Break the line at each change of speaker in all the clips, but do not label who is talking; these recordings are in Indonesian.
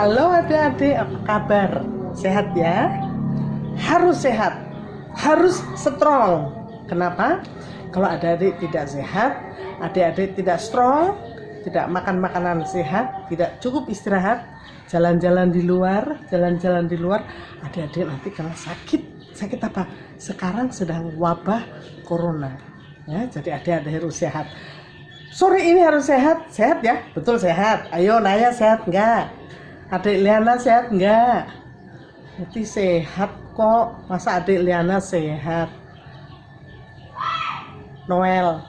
Halo adik-adik, apa kabar? Sehat ya? Harus sehat, harus strong. Kenapa? Kalau adik-adik tidak sehat, adik-adik tidak strong, tidak makan makanan sehat, tidak cukup istirahat, jalan-jalan di luar, adik-adik nanti kena sakit. Sakit apa? Sekarang sedang wabah corona. Ya, jadi adik-adik harus sehat. Sore ini harus sehat, sehat ya? Betul sehat. Ayo Naya sehat enggak? Adik Liana sehat enggak? Nanti sehat kok. Masa adik Liana sehat? Noel,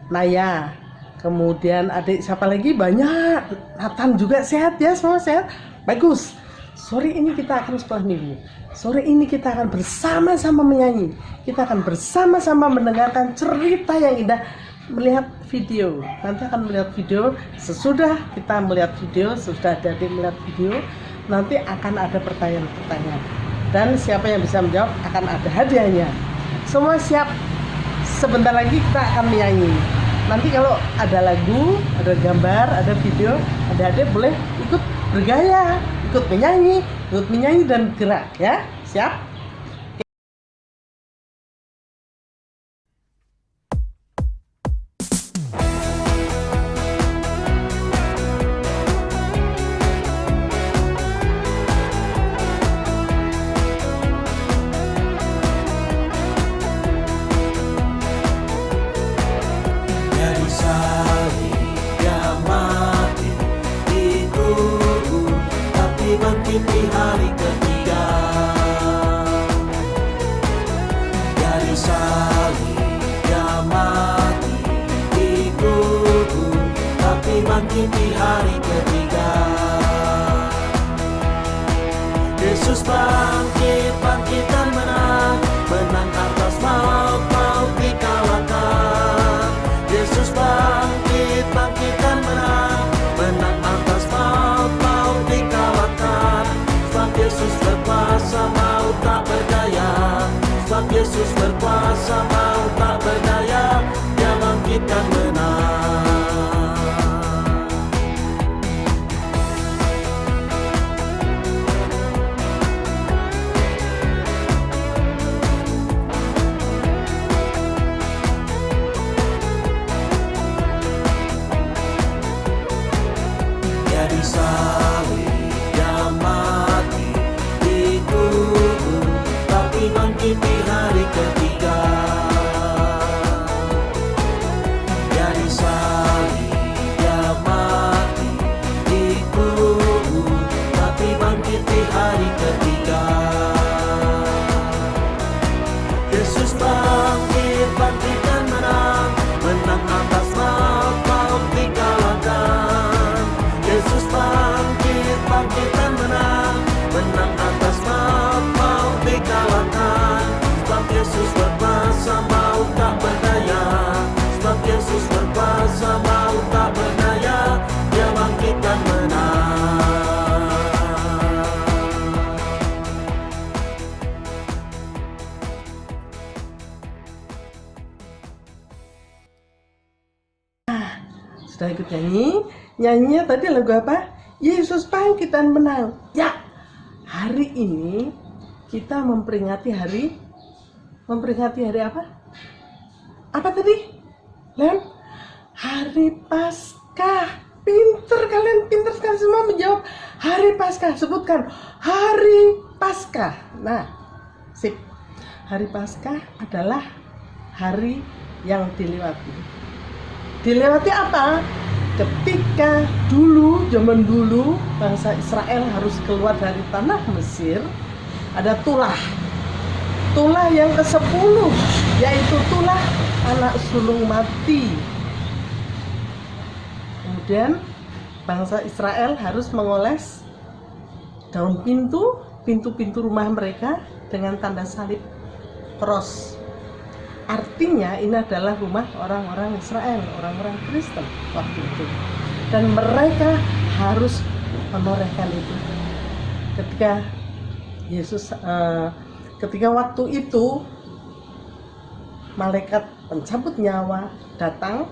Naya, kemudian adik siapa lagi? Banyak. Nathan juga sehat ya, semua sehat. Bagus. Sore ini kita akan sekolah minggu. Sore ini kita akan bersama-sama menyanyi. Kita akan bersama-sama mendengarkan cerita yang indah, melihat video. Nanti akan melihat video. Sesudah kita melihat video, sesudah adik melihat video, nanti akan ada pertanyaan-pertanyaan. Dan siapa yang bisa menjawab akan ada hadiahnya. Semua siap? Sebentar lagi kita akan menyanyi. Nanti kalau ada lagu, ada gambar, ada video, adik-adik boleh ikut bergaya, ikut menyanyi dan gerak ya. Siap?
Bangkit di hari ketiga. Dari salib dia mati dikubur, tapi bangkit di hari ketiga. Yesus bangkit, bangkit dan menang, menang atas maut, maut dikalahkan. Yesus bangkit, bangkit dan menang, menang atas maut, maut dikalahkan. Sebab Yesus berkuasa, maut tak berdaya. Sebab Yesus berkuasa, maut tak berdaya. Dia bangkit dan menang. Dia disalib, dia mati dikubur, tapi bangkit di hari ketiga. Dia disalib, dia mati dikubur, tapi bangkit di hari ketiga. Yesus bangkit, bangkit dan menang, menang atas maut, maut dikalahkan. Yesus bangkit, bangkit dan menang, menang atas maut, maut dikalahkan. Sebab Yesus berkuasa, maut tak berdaya. Sebab Yesus berkuasa, maut tak berdaya. Dia bangkit dan menang.
Sudah ikut nyanyi? Nyanyinya tadi lagu apa? Yesus bangkit dan menang. Ya, hari ini kita memperingati hari apa? Apa tadi? Lem? Hari Paskah. Pinter kalian, pinter sekali semua menjawab. Hari Paskah, sebutkan Hari Paskah. Nah, sip. Hari Paskah adalah hari yang dilewati. Dilewati apa? Ketika dulu, zaman dulu, bangsa Israel harus keluar dari tanah Mesir, ada tulah yang ke-10, yaitu tulah anak sulung mati. Kemudian bangsa Israel harus mengoles daun pintu rumah mereka dengan tanda salib cross. Artinya ini adalah rumah orang-orang Israel, orang-orang Kristen waktu itu. Dan mereka harus menorehkan itu. Ketika waktu itu malaikat pencabut nyawa datang,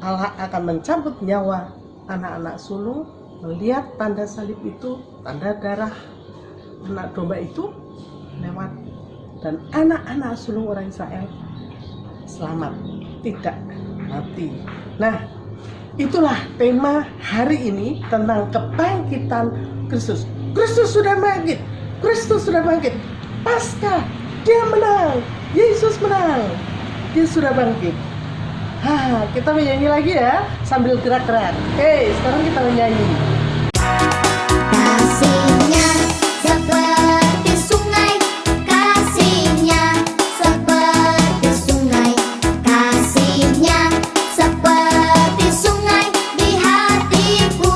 Allah akan mencabut nyawa anak-anak sulung melihat tanda salib itu, tanda darah anak domba itu lewat, dan anak-anak sulung orang Israel selamat, tidak mati. Nah, itulah tema hari ini tentang kebangkitan Kristus. Kristus sudah bangkit, Kristus sudah bangkit. Paskah, dia menang, Yesus menang, dia sudah bangkit. Kita menyanyi lagi ya sambil gerak-gerak. Oke, sekarang kita menyanyi.
Kasihnya seperti sungai, kasihnya seperti sungai, kasihnya seperti sungai di hatiku,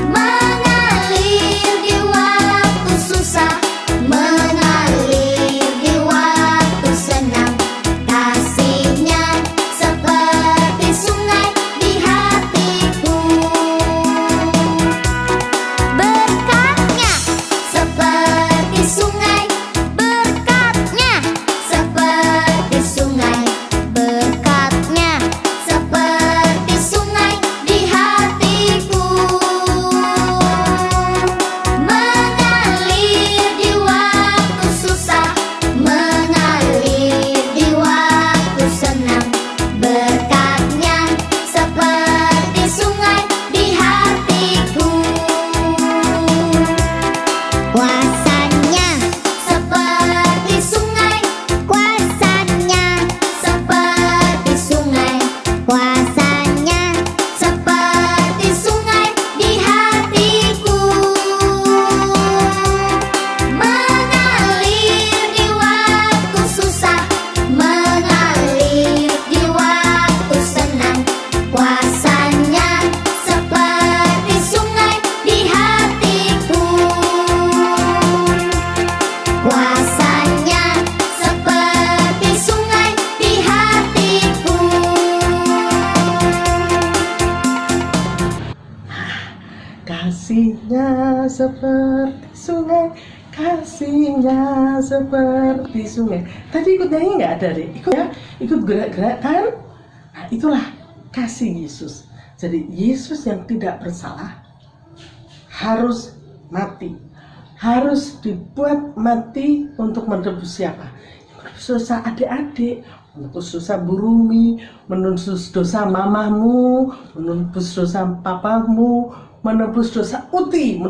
mengalir di waktu susah, mengalir di waktu senang. Kasihnya seperti sungai di hatiku, berkatnya seperti sungai, berkatnya seperti sungai, berkatnya seperti sungai di hatiku, mengalir di waktu susah, mengalir di waktu senang. Berkatnya seperti sungai di hatiku, kuasanya seperti sungai, kuasanya seperti sungai, kuasanya seperti sungai di hatiku, mengalir di waktu susah, mengalir di waktu senang. Kuasanya seperti sungai di hatiku, kuasanya seperti sungai di hatiku.
Kasihnya seperti sungai, kasihnya seperti sungai. Tadi ikut nyanyi nggak ada deh? Ikut ya, ikut gerak-gerak kan? Nah, itulah kasih Yesus. Jadi Yesus yang tidak bersalah harus mati, harus dibuat mati untuk menebus siapa? Menebus dosa adik-adik, menebus dosa Burumi, menebus dosa mamahmu, menebus dosa papamu, menebus dosa Uti,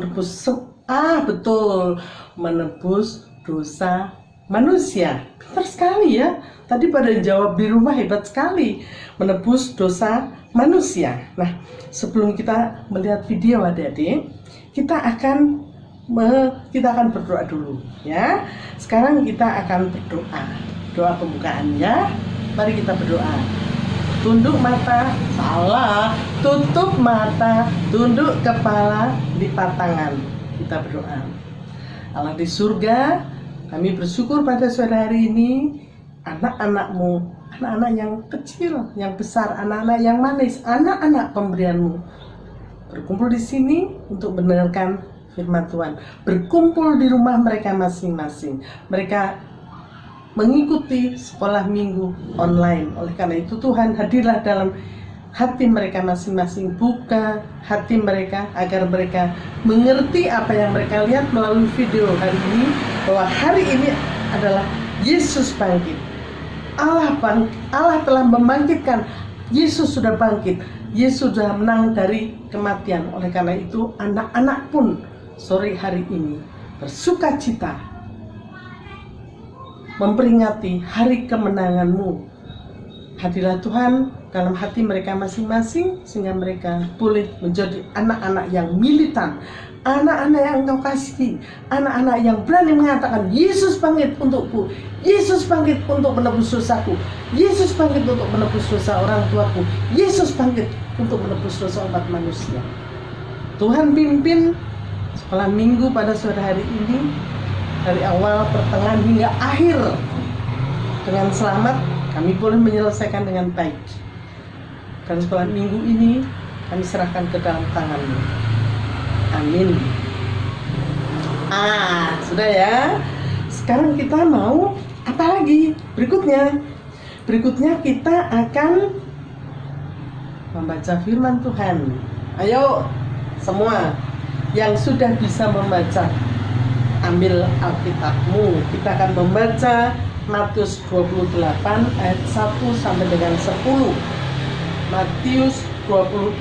betul, menebus dosa manusia. Pintar sekali ya. Tadi pada jawab di rumah, hebat sekali. Menebus dosa manusia. Nah, sebelum kita melihat video adik-adik, kita akan berdoa dulu ya. Sekarang kita akan berdoa. Doa pembukaan ya. Mari kita berdoa. Tunduk mata, salah. Tutup mata, tunduk kepala, lipat tangan. Kita berdoa. Allah di surga, kami bersyukur pada sore hari ini, anak-anakmu, anak-anak yang kecil, yang besar, anak-anak yang manis, anak-anak pemberianmu, berkumpul di sini untuk mendengarkan firman Tuhan, berkumpul di rumah mereka masing-masing. Mereka mengikuti sekolah minggu online. Oleh karena itu Tuhan, hadirlah dalam hati mereka masing-masing, buka hati mereka agar mereka mengerti apa yang mereka lihat melalui video hari ini, bahwa hari ini adalah Yesus bangkit. Allah telah membangkitkan. Yesus sudah bangkit. Yesus sudah menang dari kematian. Oleh karena itu anak-anak pun sore hari ini bersuka cita memperingati hari kemenanganmu. Hadirlah Tuhan dalam hati mereka masing-masing, sehingga mereka boleh menjadi anak-anak yang militan, anak-anak yang Engkau kasihi, anak-anak yang berani mengatakan, Yesus bangkit untukku, Yesus bangkit untuk menebus dosaku, Yesus bangkit untuk menebus dosa orang tuaku, Yesus bangkit untuk menebus dosa umat manusia. Tuhan pimpin sekolah minggu pada sore hari ini, dari awal, pertengahan hingga akhir dengan selamat. Kami boleh menyelesaikan dengan baik. Dan sekolah minggu ini kami serahkan ke dalam tangan-Mu. Amin. Sudah ya. Sekarang kita mau apa lagi? Berikutnya kita akan membaca firman Tuhan. Ayo semua yang sudah bisa membaca, ambil Alkitabmu. Kita akan membaca Matius 28 ayat 1 sampai dengan 10. Matius 28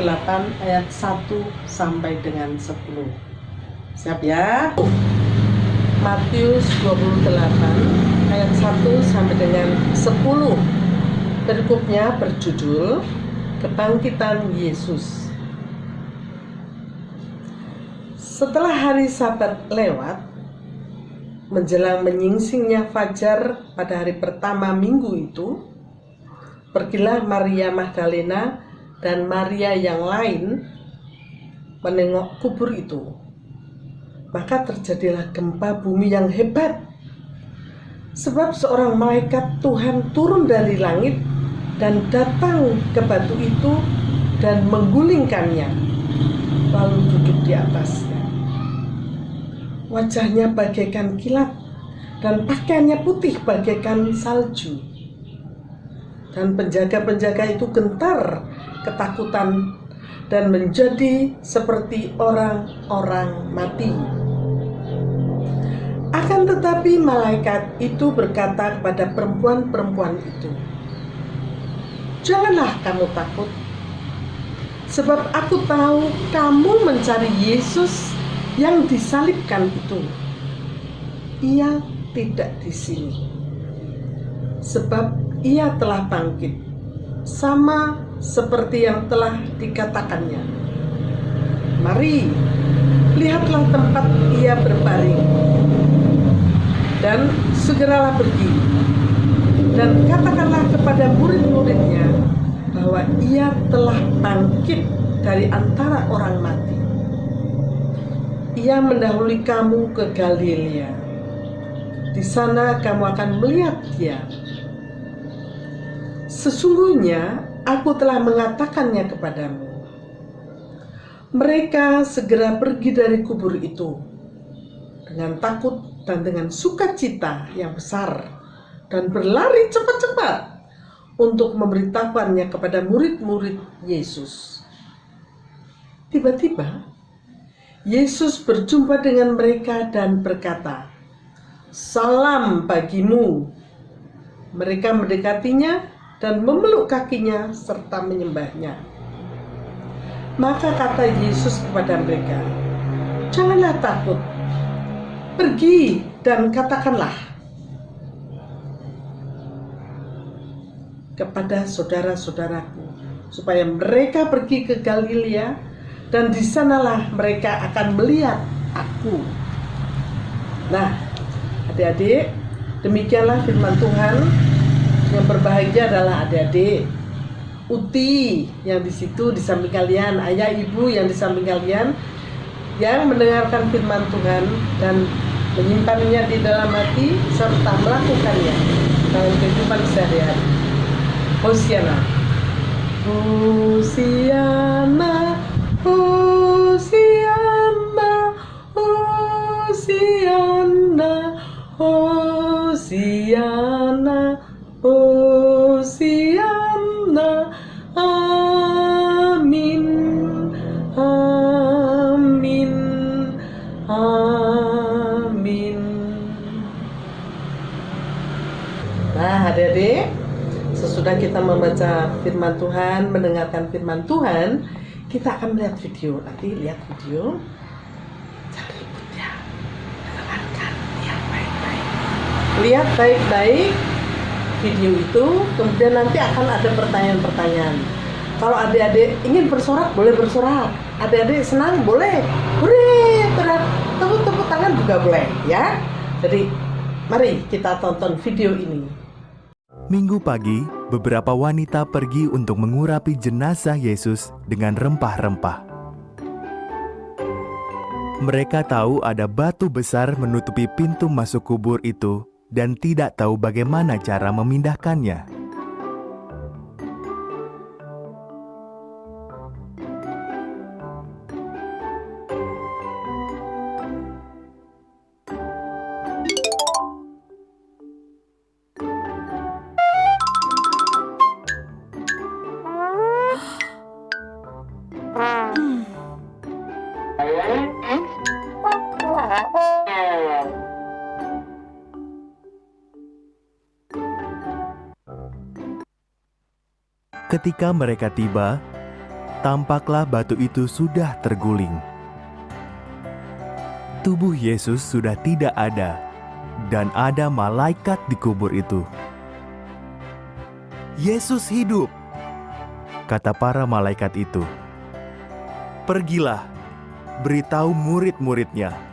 ayat 1 sampai dengan 10. Siap ya? Matius 28 ayat 1 sampai dengan 10. Perikopnya berjudul Kebangkitan Yesus. Setelah hari Sabat lewat, menjelang menyingsingnya fajar pada hari pertama minggu itu, pergilah Maria Magdalena dan Maria yang lain menengok kubur itu. Maka terjadilah gempa bumi yang hebat, sebab seorang malaikat Tuhan turun dari langit dan datang ke batu itu dan menggulingkannya, lalu duduk di atasnya. Wajahnya bagaikan kilat dan pakaiannya putih bagaikan salju. Dan penjaga-penjaga itu gentar ketakutan dan menjadi seperti orang-orang mati. Akan tetapi malaikat itu berkata kepada perempuan-perempuan itu, "Janganlah kamu takut, sebab aku tahu kamu mencari Yesus yang disalibkan itu. Ia tidak di sini, sebab ia telah bangkit, sama seperti yang telah dikatakannya. Mari, lihatlah tempat ia berbaring, dan segeralah pergi, dan katakanlah kepada murid-muridnya bahwa ia telah bangkit dari antara orang mati. Ia mendahului kamu ke Galilea. Di sana kamu akan melihat dia. Sesungguhnya aku telah mengatakannya kepadamu." Mereka segera pergi dari kubur itu dengan takut dan dengan sukacita yang besar, dan berlari cepat-cepat untuk memberitahukannya kepada murid-murid Yesus. Tiba-tiba Yesus berjumpa dengan mereka dan berkata, "Salam bagimu." Mereka mendekatinya dan memeluk kakinya serta menyembahnya. Maka kata Yesus kepada mereka, "Janganlah takut. Pergi dan katakanlah kepada saudara-saudaraku supaya mereka pergi ke Galilea, dan di sanalah mereka akan melihat aku." Nah, adik-adik, demikianlah firman Tuhan. Yang berbahagia adalah adik-adik Uti yang di situ di samping kalian, ayah ibu yang di samping kalian, yang mendengarkan firman Tuhan dan menyimpannya di dalam hati serta melakukannya dalam kehidupan sehari-hari. Hosiana, Hosiana, Hosiana, Hosiana, Hosiana, Hosiana. Amin, amin, amin. Nah, adik-adik, sesudah kita membaca firman Tuhan, mendengarkan firman Tuhan, kita akan melihat video. Nanti lihat video, jangan ribut ya, dengarkan yang baik-baik. Lihat baik-baik video itu, kemudian nanti akan ada pertanyaan-pertanyaan. Kalau adik-adik ingin bersorak, boleh bersorak. Adik-adik senang, boleh. Hore, tepuk tangan juga boleh, ya. Jadi, mari kita tonton video ini.
Minggu pagi, beberapa wanita pergi untuk mengurapi jenazah Yesus dengan rempah-rempah. Mereka tahu ada batu besar menutupi pintu masuk kubur itu dan tidak tahu bagaimana cara memindahkannya. Ketika mereka tiba, tampaklah batu itu sudah terguling. Tubuh Yesus sudah tidak ada, dan ada malaikat di kubur itu. "Yesus hidup," kata para malaikat itu. "Pergilah, beritahu murid-muridnya."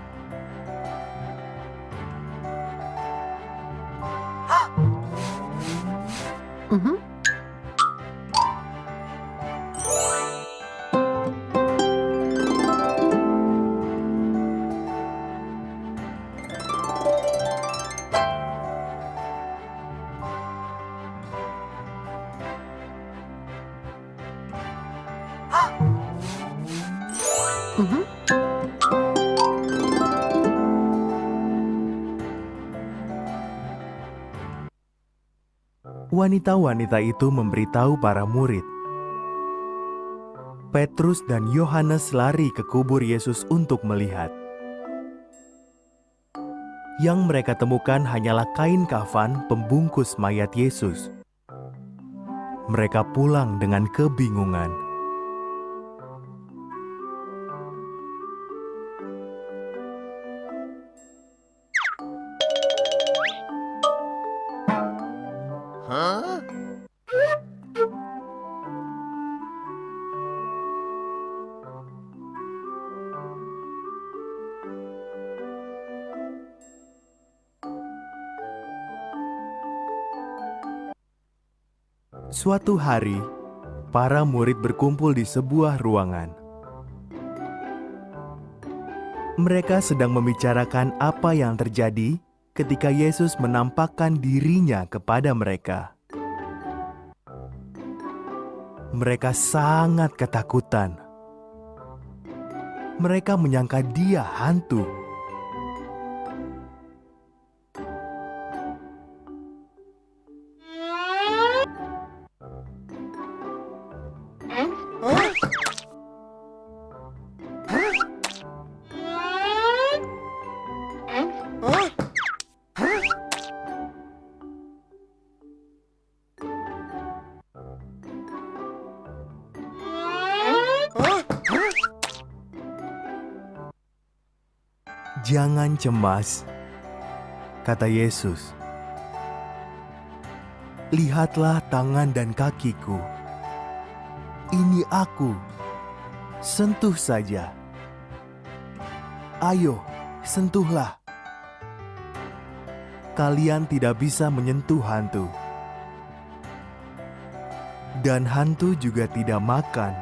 Wanita-wanita itu memberitahu para murid. Petrus dan Yohanes lari ke kubur Yesus untuk melihat. Yang mereka temukan hanyalah kain kafan pembungkus mayat Yesus. Mereka pulang dengan kebingungan. Suatu hari, para murid berkumpul di sebuah ruangan. Mereka sedang membicarakan apa yang terjadi ketika Yesus menampakkan dirinya kepada mereka. Mereka sangat ketakutan. Mereka menyangka dia hantu. "Jangan cemas," kata Yesus. "Lihatlah tangan dan kakiku. Ini aku. Sentuh saja. Ayo, sentuhlah. Kalian tidak bisa menyentuh hantu. Dan hantu juga tidak makan.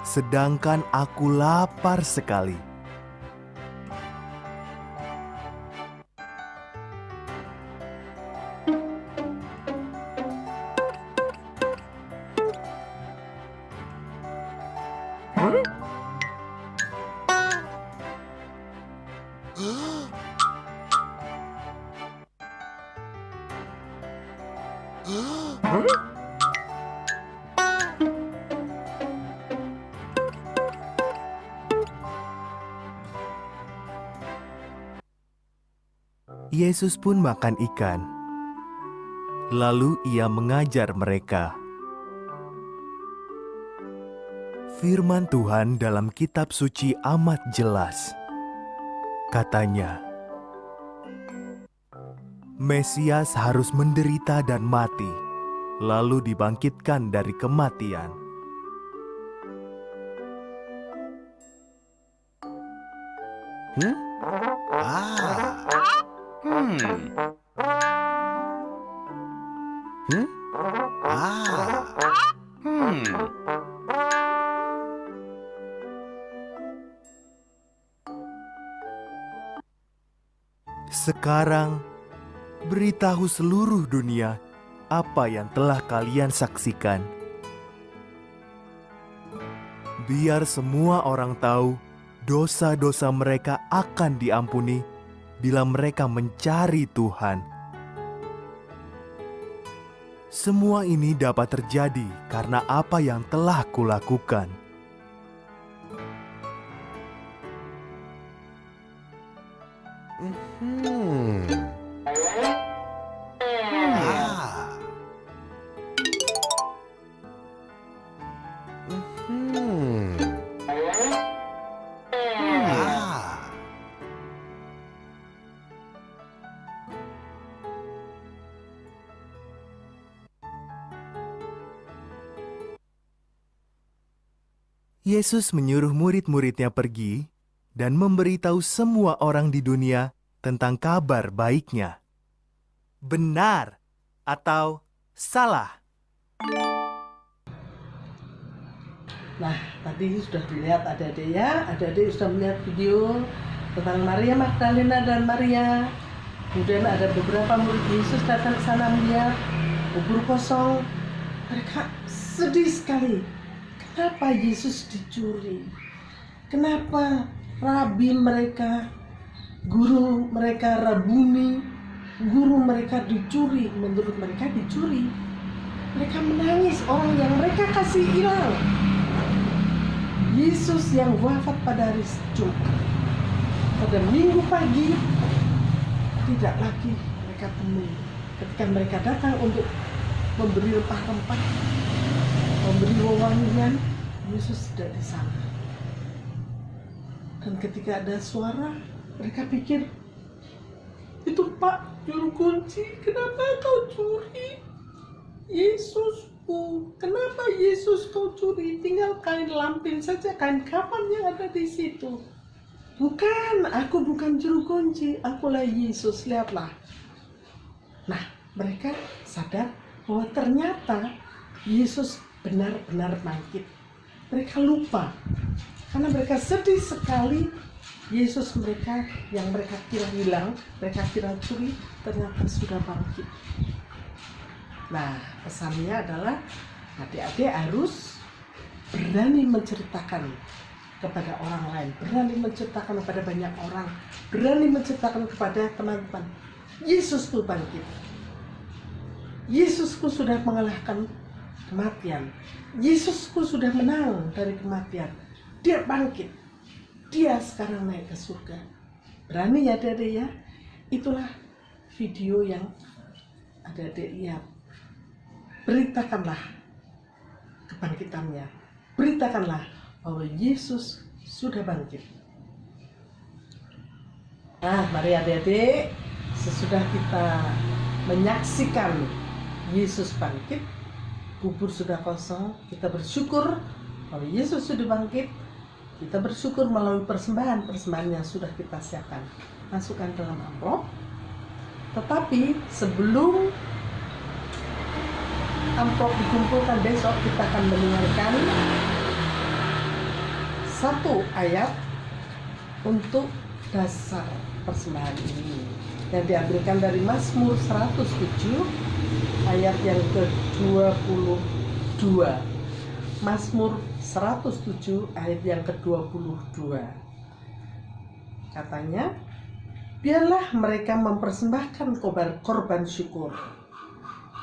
Sedangkan aku lapar sekali." Yesus pun makan ikan. Lalu ia mengajar mereka. Firman Tuhan dalam kitab suci amat jelas. Katanya, Mesias harus menderita dan mati, lalu dibangkitkan dari kematian. Sekarang, beritahu seluruh dunia apa yang telah kalian saksikan. Biar semua orang tahu dosa-dosa mereka akan diampuni bila mereka mencari Tuhan. Semua ini dapat terjadi karena apa yang telah kulakukan. Yesus menyuruh murid-muridnya pergi dan memberitahu semua orang di dunia tentang kabar baiknya. Benar atau salah?
Nah, tadi sudah dilihat adik-adik ya. Adik-adik sudah melihat video tentang Maria Magdalena dan Maria. Kemudian ada beberapa murid Yesus datang ke sana melihat kubur kosong. Mereka sedih sekali. Kenapa Yesus dicuri? Kenapa rabi mereka, guru mereka Rabuni, guru mereka dicuri? Menurut mereka dicuri. Mereka menangis, orang yang mereka kasih hilang. Yesus yang wafat pada hari Jumat, pada Minggu pagi, tidak lagi mereka temui. Ketika mereka datang untuk memberi rempah-rempah, memberi wewangian, Yesus tidak di sana. Dan ketika ada suara, mereka pikir, itu Pak juru kunci, kenapa kau curi Yesusku? Kenapa Yesus kau curi? Tinggal kain lampin saja, kain kafan yang ada di situ. Bukan, aku bukan juru kunci, akulah Yesus, lihatlah. Nah, mereka sadar bahwa ternyata Yesus benar-benar bangkit. Mereka lupa, karena mereka sedih sekali. Yesus mereka yang mereka kira hilang, mereka kira curi, ternyata sudah bangkit. Nah, pesannya adalah adik-adik harus berani menceritakan kepada orang lain, berani menceritakan kepada banyak orang, berani menceritakan kepada teman-teman. Yesusku bangkit. Yesusku sudah mengalahkan kematian. Yesusku sudah menang dari kematian. Dia bangkit. Dia sekarang naik ke surga. Berani ya adik-adik ya? Itulah video yang adik-adik lihat. Beritakanlah kebangkitannya. Beritakanlah bahwa Yesus sudah bangkit. Nah, mari adik-adik, sesudah kita menyaksikan Yesus bangkit, kubur sudah kosong, kita bersyukur bahwa Yesus sudah bangkit. Kita bersyukur melalui persembahan yang sudah kita siapkan. Masukkan dalam amplop. Tetapi sebelum amplop dikumpulkan besok, kita akan mendengarkan satu ayat untuk dasar persembahan ini yang diambilkan dari Mazmur 107 ayat yang ke-22. Mazmur 107 ayat yang ke-22. Katanya, biarlah mereka mempersembahkan korban syukur.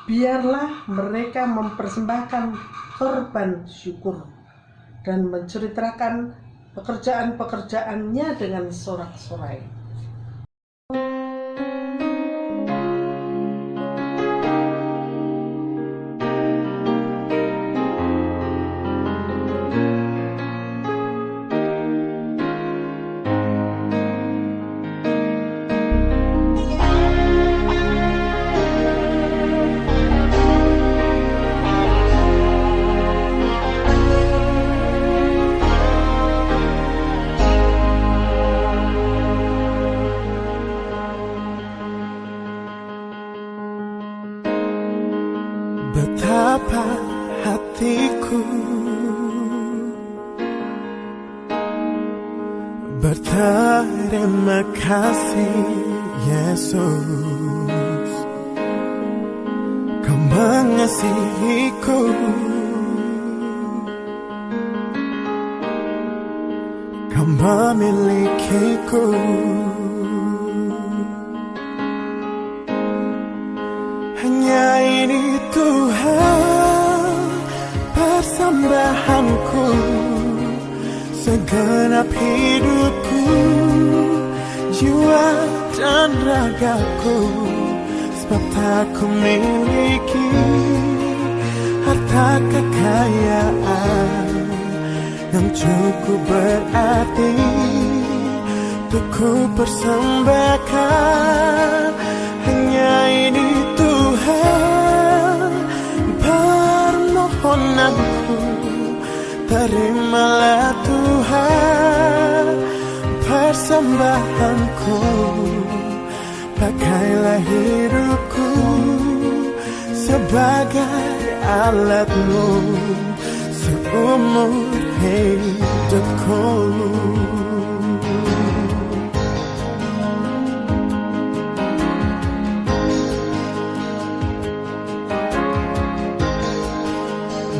Biarlah mereka mempersembahkan korban syukur dan menceritakan pekerjaan-pekerjaannya dengan sorak-sorai.
Betapa hatiku berterima kasih Yesus, Kau mengasihiku, Kau memilikiku. Hanya ini Tuhan persembahanku, segenap hidupku, jiwa dan ragaku. Sebab tak ku miliki harta kekayaan yang cukup berarti untuk ku persembahkan. Hanya ini Tuhan permohonanku, terimalah Tuhan persembahanku, pakailah hidupku sebagai alatmu seumur hidupku.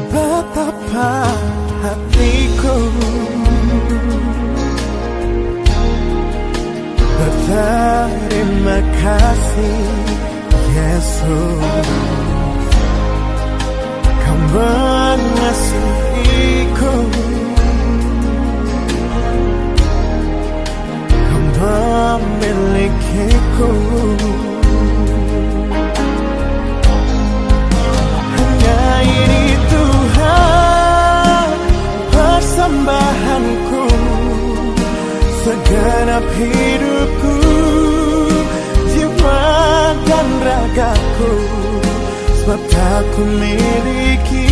Betapa hatiku berterima kasih, Yesus, Kau mengasihiku, Kau memilikiku. Hanya ini Tuhan persembahanku, segenap hidupku, jiwa dan ragaku. Sebab tak ku miliki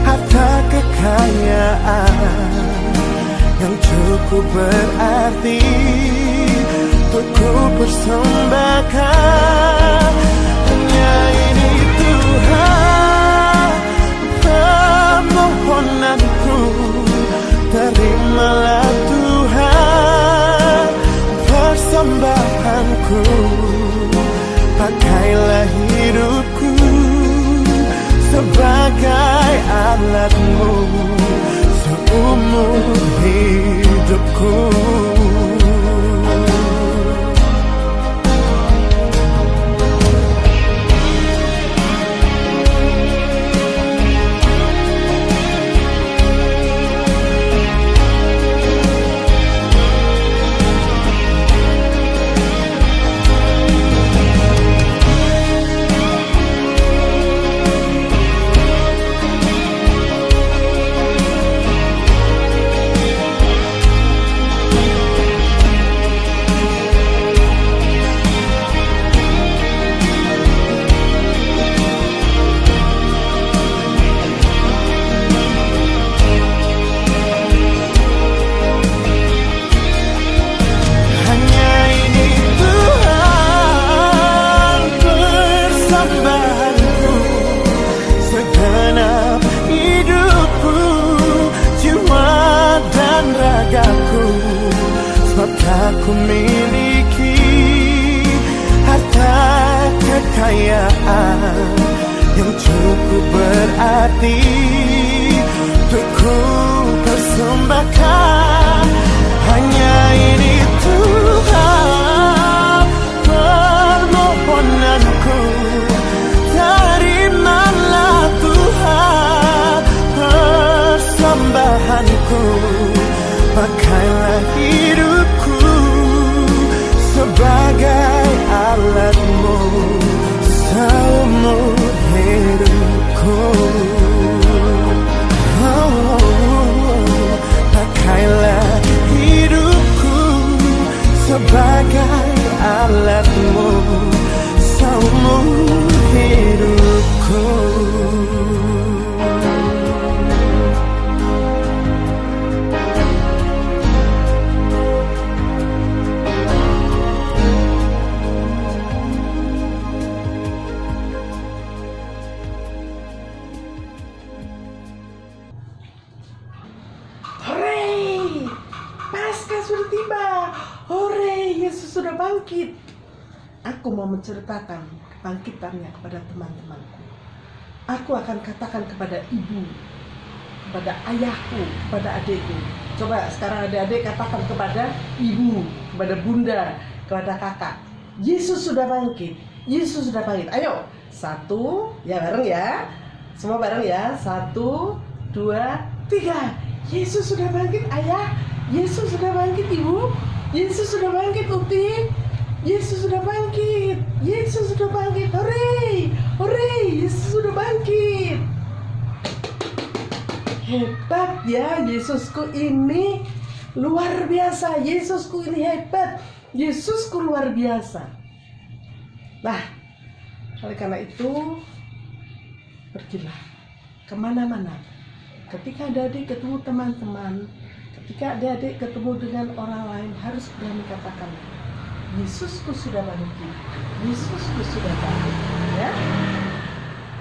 harta kekayaan yang cukup berarti untuk ku persembahkan. Hanya ini Tuhan permohonanku, terimalah Tuhan persembahanku, pakailah hidupku sebagai alatmu seumur hidupku. Sebab tak ku miliki harta kekayaan yang cukup berarti untuk ku persembahkan. Hanya ini Tuhan permohonanku, terimalah Tuhan persembahanku, pakailah hidupku sebagai alatmu seumur hidupku. Pakailah hidupku sebagai alatmu seumur hidupku.
Sudah tiba. Hore, Yesus sudah bangkit. Aku mau menceritakan kebangkitannya kepada teman-temanku. Aku akan katakan kepada ibu, kepada ayahku, kepada adikku. Coba sekarang adik-adik katakan kepada ibu, kepada bunda, kepada kakak. Yesus sudah bangkit. Yesus sudah bangkit. Ayo, satu, ya bareng ya. Semua bareng ya. 1, 2, 3. Yesus sudah bangkit, ayah. Yesus sudah bangkit, ibu. Yesus sudah bangkit, uti. Yesus sudah bangkit. Yesus sudah bangkit. Hore, hore, Yesus sudah bangkit. Hebat ya, Yesusku ini luar biasa. Yesusku ini hebat. Yesusku luar biasa. Nah, oleh karena itu, pergilah kemana-mana, ketika adik-adik ketemu teman-teman, ketika adik-adik ketemu dengan orang lain, harus berani katakan, Yesusku sudah bangkit, Yesusku sudah bangkit. Ya,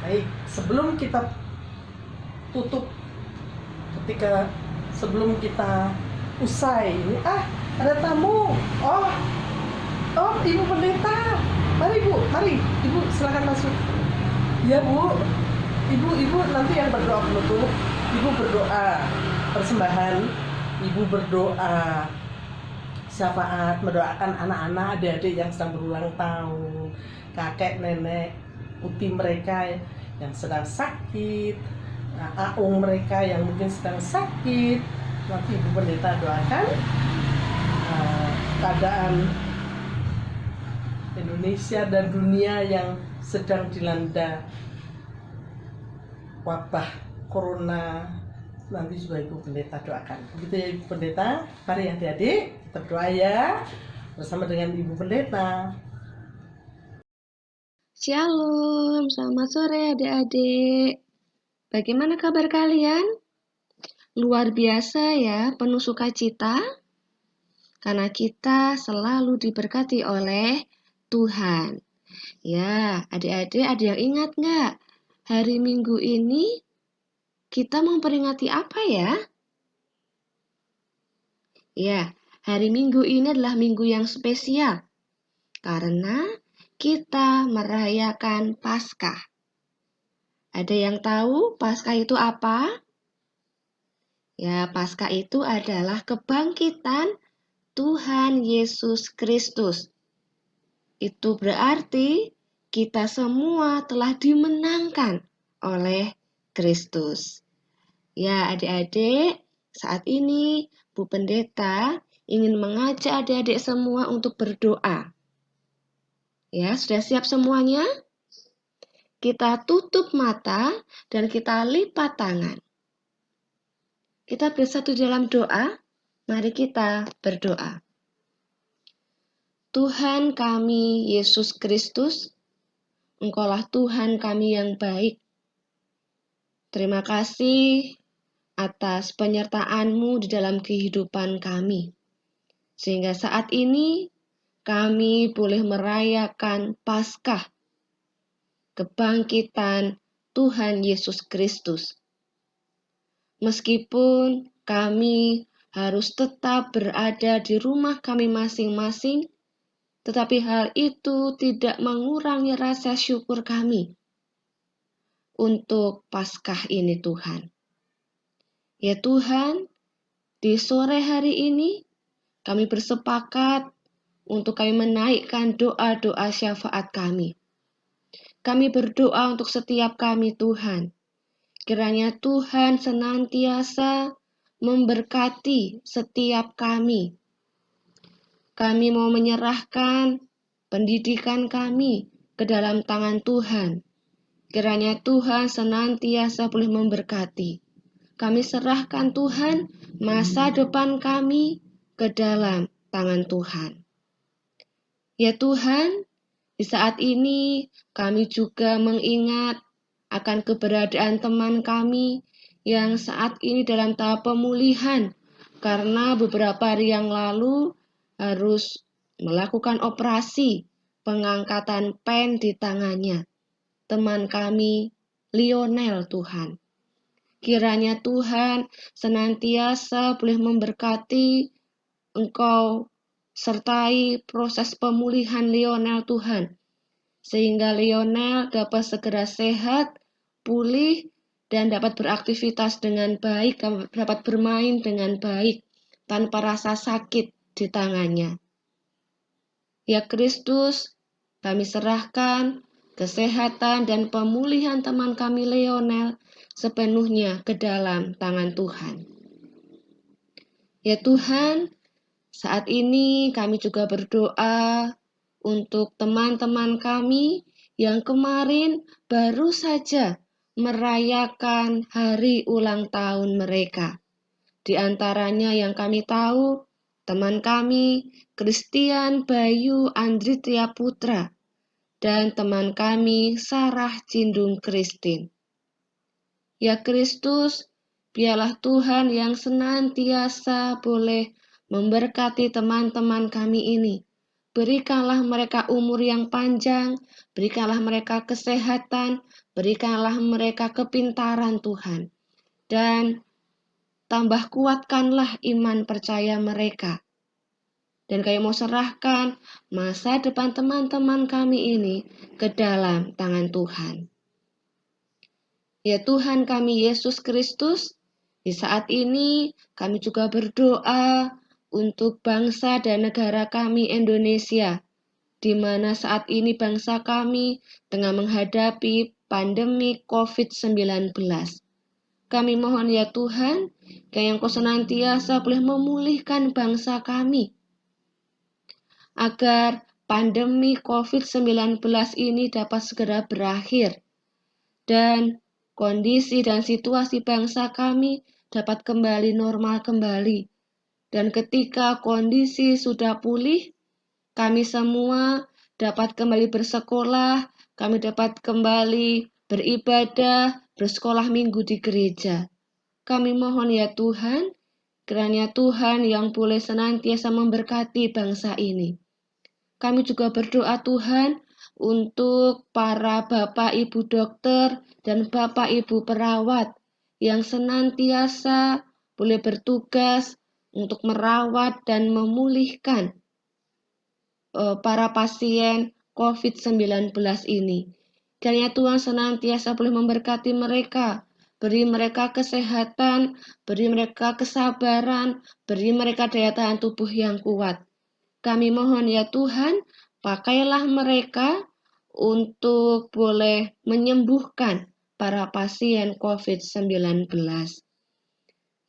baik. Sebelum kita tutup, sebelum kita usai ini, ada tamu. Oh, Ibu Pendeta, mari Bu, mari Ibu, silakan masuk. Ya Bu, Ibu nanti yang berdoa penutup. Ibu berdoa persembahan, Ibu berdoa syafaat, mendoakan anak-anak, adik-adik yang sedang berulang tahun, kakek, nenek, uti mereka yang sedang sakit, aung mereka yang mungkin sedang sakit. Nanti Ibu Pendeta doakan keadaan Indonesia dan dunia yang sedang dilanda wabah corona. Nanti juga Ibu Pendeta doakan. Begitu ya Ibu Pendeta. Mari adik-adik kita berdoa ya bersama dengan Ibu Pendeta.
Shalom, selamat sore adik-adik. Bagaimana kabar kalian? Luar biasa ya, penuh sukacita. Karena kita selalu diberkati oleh Tuhan. Ya, adik-adik ada yang ingat nggak? Hari Minggu ini kita memperingati apa ya? Ya, hari Minggu ini adalah minggu yang spesial. Karena kita merayakan Paskah. Ada yang tahu Paskah itu apa? Ya, Paskah itu adalah kebangkitan Tuhan Yesus Kristus. Itu berarti kita semua telah dimenangkan oleh Kristus. Ya, adik-adik, saat ini Bu Pendeta ingin mengajak adik-adik semua untuk berdoa. Ya, sudah siap semuanya? Kita tutup mata dan kita lipat tangan. Kita bersatu dalam doa. Mari kita berdoa. Tuhan kami Yesus Kristus, Engkaulah Tuhan kami yang baik. Terima kasih atas penyertaan-Mu di dalam kehidupan kami. Sehingga saat ini kami boleh merayakan Paskah, kebangkitan Tuhan Yesus Kristus. Meskipun kami harus tetap berada di rumah kami masing-masing, tetapi hal itu tidak mengurangi rasa syukur kami untuk Paskah ini Tuhan. Ya Tuhan, di sore hari ini kami bersepakat untuk kami menaikkan doa-doa syafaat kami. Kami berdoa untuk setiap kami Tuhan. Kiranya Tuhan senantiasa memberkati setiap kami. Kami mau menyerahkan pendidikan kami ke dalam tangan Tuhan. Kiranya Tuhan senantiasa boleh memberkati. Kami serahkan Tuhan masa depan kami ke dalam tangan Tuhan. Ya Tuhan, di saat ini kami juga mengingat akan keberadaan teman kami yang saat ini dalam tahap pemulihan karena beberapa hari yang lalu harus melakukan operasi pengangkatan pen di tangannya. Teman kami, Lionel Tuhan. Kiranya Tuhan senantiasa boleh memberkati Engkau sertai proses pemulihan Lionel Tuhan. Sehingga Lionel dapat segera sehat, pulih, dan dapat beraktivitas dengan baik, dapat bermain dengan baik, tanpa rasa sakit di tangannya. Ya Kristus, kami serahkan kesehatan dan pemulihan teman kami Lionel sepenuhnya ke dalam tangan Tuhan. Ya Tuhan, saat ini kami juga berdoa untuk teman-teman kami yang kemarin baru saja merayakan hari ulang tahun mereka. Di antaranya yang kami tahu, teman kami, Christian Bayu Andritya Putra, dan teman kami, Sarah Cindung Christine. Ya Kristus, Biarlah Tuhan yang senantiasa boleh memberkati teman-teman kami ini. Berikanlah mereka umur yang panjang, berikanlah mereka kesehatan, berikanlah mereka kepintaran Tuhan. Dan tambah kuatkanlah iman percaya mereka. Dan kami mau serahkan masa depan teman-teman kami ini ke dalam tangan Tuhan. Ya Tuhan kami Yesus Kristus, di saat ini kami juga berdoa untuk bangsa dan negara kami Indonesia, di mana saat ini bangsa kami tengah menghadapi pandemi COVID-19. Kami mohon ya Tuhan, yang Kau senantiasa boleh memulihkan bangsa kami, agar pandemi COVID-19 ini dapat segera berakhir, dan kondisi dan situasi bangsa kami dapat kembali normal kembali. Dan ketika kondisi sudah pulih, kami semua dapat kembali bersekolah, kami dapat kembali beribadah, bersekolah minggu di gereja. Kami mohon ya Tuhan, kiranya Tuhan yang boleh senantiasa memberkati bangsa ini. Kami juga berdoa Tuhan untuk para Bapak Ibu dokter dan Bapak Ibu perawat yang senantiasa boleh bertugas untuk merawat dan memulihkan para pasien COVID-19 ini. Kiranya Tuhan senantiasa boleh memberkati mereka, beri mereka kesehatan, beri mereka kesabaran, beri mereka daya tahan tubuh yang kuat. Kami mohon ya Tuhan, pakailah mereka untuk boleh menyembuhkan para pasien COVID-19.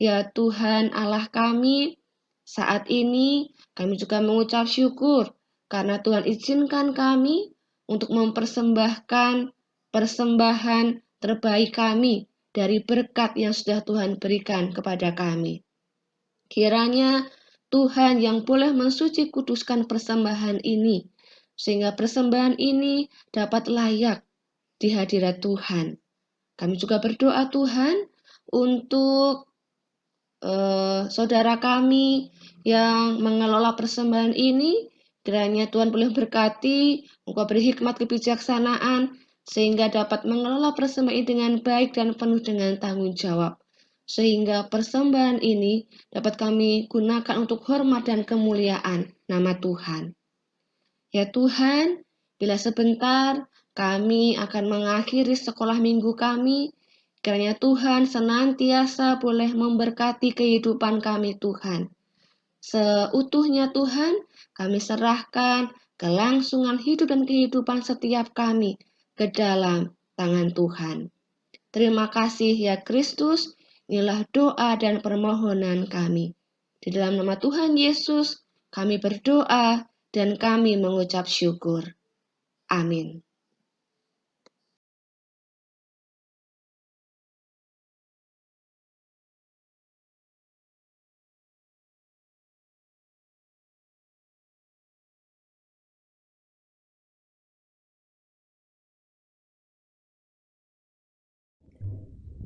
Ya Tuhan Allah kami, saat ini kami juga mengucap syukur karena Tuhan izinkan kami untuk mempersembahkan persembahan terbaik kami dari berkat yang sudah Tuhan berikan kepada kami. Kiranya Tuhan yang boleh mensuci kuduskan persembahan ini, sehingga persembahan ini dapat layak di hadirat Tuhan. Kami juga berdoa Tuhan untuk saudara kami yang mengelola persembahan ini, kiranya Tuhan boleh berkati, Engkau beri hikmat kebijaksanaan, sehingga dapat mengelola persembahan ini dengan baik dan penuh dengan tanggung jawab. Sehingga persembahan ini dapat kami gunakan untuk hormat dan kemuliaan nama Tuhan. Ya Tuhan, bila sebentar kami akan mengakhiri sekolah minggu kami, kiranya Tuhan senantiasa boleh memberkati kehidupan kami Tuhan. Seutuhnya Tuhan, kami serahkan kelangsungan hidup dan kehidupan setiap kami ke dalam tangan Tuhan. Terima kasih ya Kristus. Inilah doa dan permohonan kami. Di dalam nama Tuhan Yesus, kami berdoa dan kami mengucap syukur. Amin.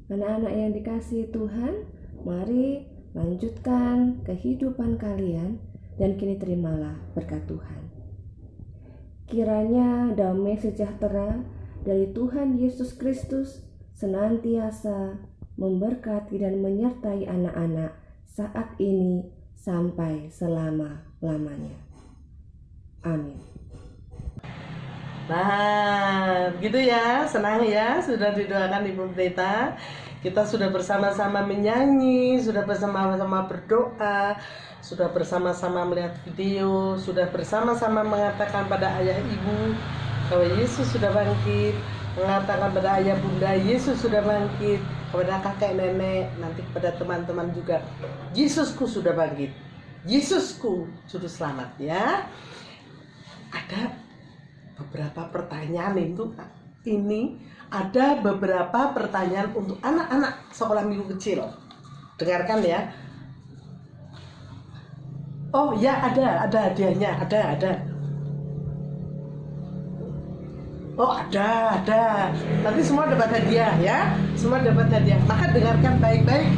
Anak-anak yang dikasihi Tuhan, mari lanjutkan kehidupan kalian dan kini terimalah berkat Tuhan. Kiranya damai sejahtera dari Tuhan Yesus Kristus senantiasa memberkati dan menyertai anak-anak saat ini sampai selama-lamanya. Amin.
Nah, begitu ya, senang ya, sudah didoakan Ibu Pendeta. Kita sudah bersama-sama menyanyi, sudah bersama-sama berdoa, sudah bersama-sama melihat video, sudah bersama-sama mengatakan pada ayah ibu bahwa Yesus sudah bangkit, mengatakan pada ayah bunda Yesus sudah bangkit, kepada kakek nenek, nanti kepada teman-teman juga, Yesusku sudah bangkit, Yesusku juru selamat ya. Ada beberapa pertanyaan ini ada beberapa pertanyaan untuk anak-anak sekolah minggu kecil. Dengarkan ya. Oh ya, ada hadiahnya, ada. Oh ada. Nanti semua dapat hadiah ya. Semua dapat hadiah. Maka dengarkan baik-baik.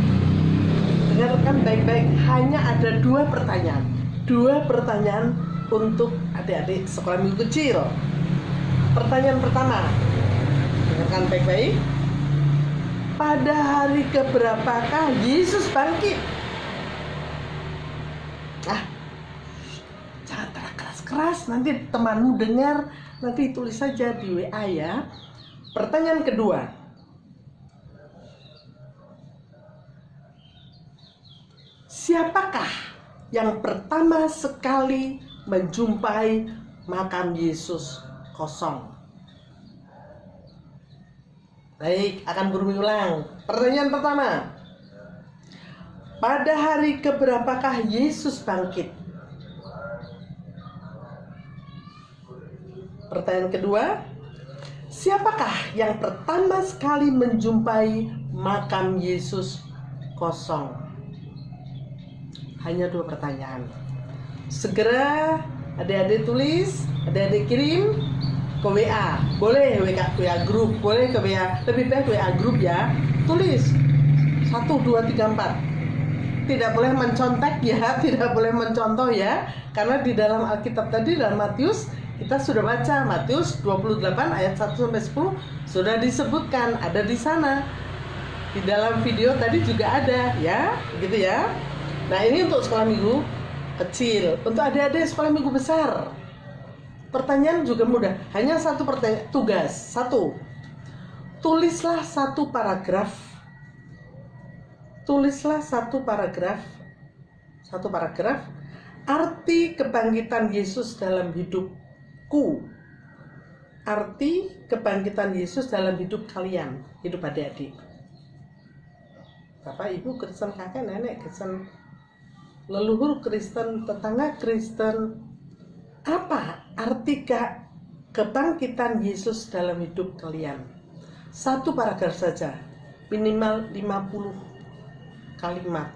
Dengarkan baik-baik. Hanya ada 2 pertanyaan. 2 pertanyaan untuk adik-adik sekolah minggu kecil. Pertanyaan pertama. Dengarkan baik-baik. Pada hari keberapakah Yesus bangkit? Jangan teriak keras-keras. Nanti temanmu dengar. Nanti tulis saja di WA ya. Pertanyaan kedua. Siapakah yang pertama sekali menjumpai makam Yesus kosong? Baik, akan berulang ulang. Pertanyaan pertama. Pada hari keberapakah Yesus bangkit? Pertanyaan kedua, siapakah yang pertama sekali menjumpai makam Yesus kosong? Hanya 2 pertanyaan. Segera adik-adik tulis, adik-adik kirim ke WA. Boleh WA grup, boleh ke WA, lebih baik WA grup ya. Tulis 1, 2, 3, 4. Tidak boleh mencontek ya, tidak boleh mencontoh ya. Karena di dalam Alkitab tadi, dalam Matius, kita sudah baca Matius 28 ayat 1-10 sudah disebutkan, ada di sana. Di dalam video tadi juga ada ya, gitu ya. Nah, ini untuk sekolah minggu kecil. Untuk adik-adik sekolah minggu besar, pertanyaan juga mudah. Hanya 1 pertanyaan, tugas 1. Tulislah 1 paragraf. Tulislah 1 paragraf. 1 paragraf arti kebangkitan Yesus dalam hidupku. Arti kebangkitan Yesus dalam hidup kalian, hidup adik-adik. Bapak, Ibu Kristen, kakek, nenek Kristen, leluhur Kristen, tetangga Kristen. Apa arti kebangkitan Yesus dalam hidup kalian? 1 paragraf saja, minimal 50 kalimat.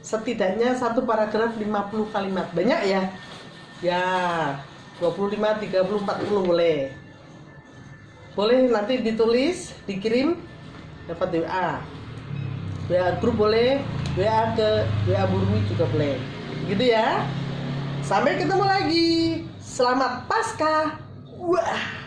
Setidaknya 1 paragraf 50 kalimat. Banyak ya? Ya, 25, 30, 40 boleh. Boleh nanti ditulis, dikirim, dapat WA. WA grup boleh, WA ke WA Burmi juga boleh. Gitu ya. Sampai ketemu lagi. Selamat Paskah. Wah.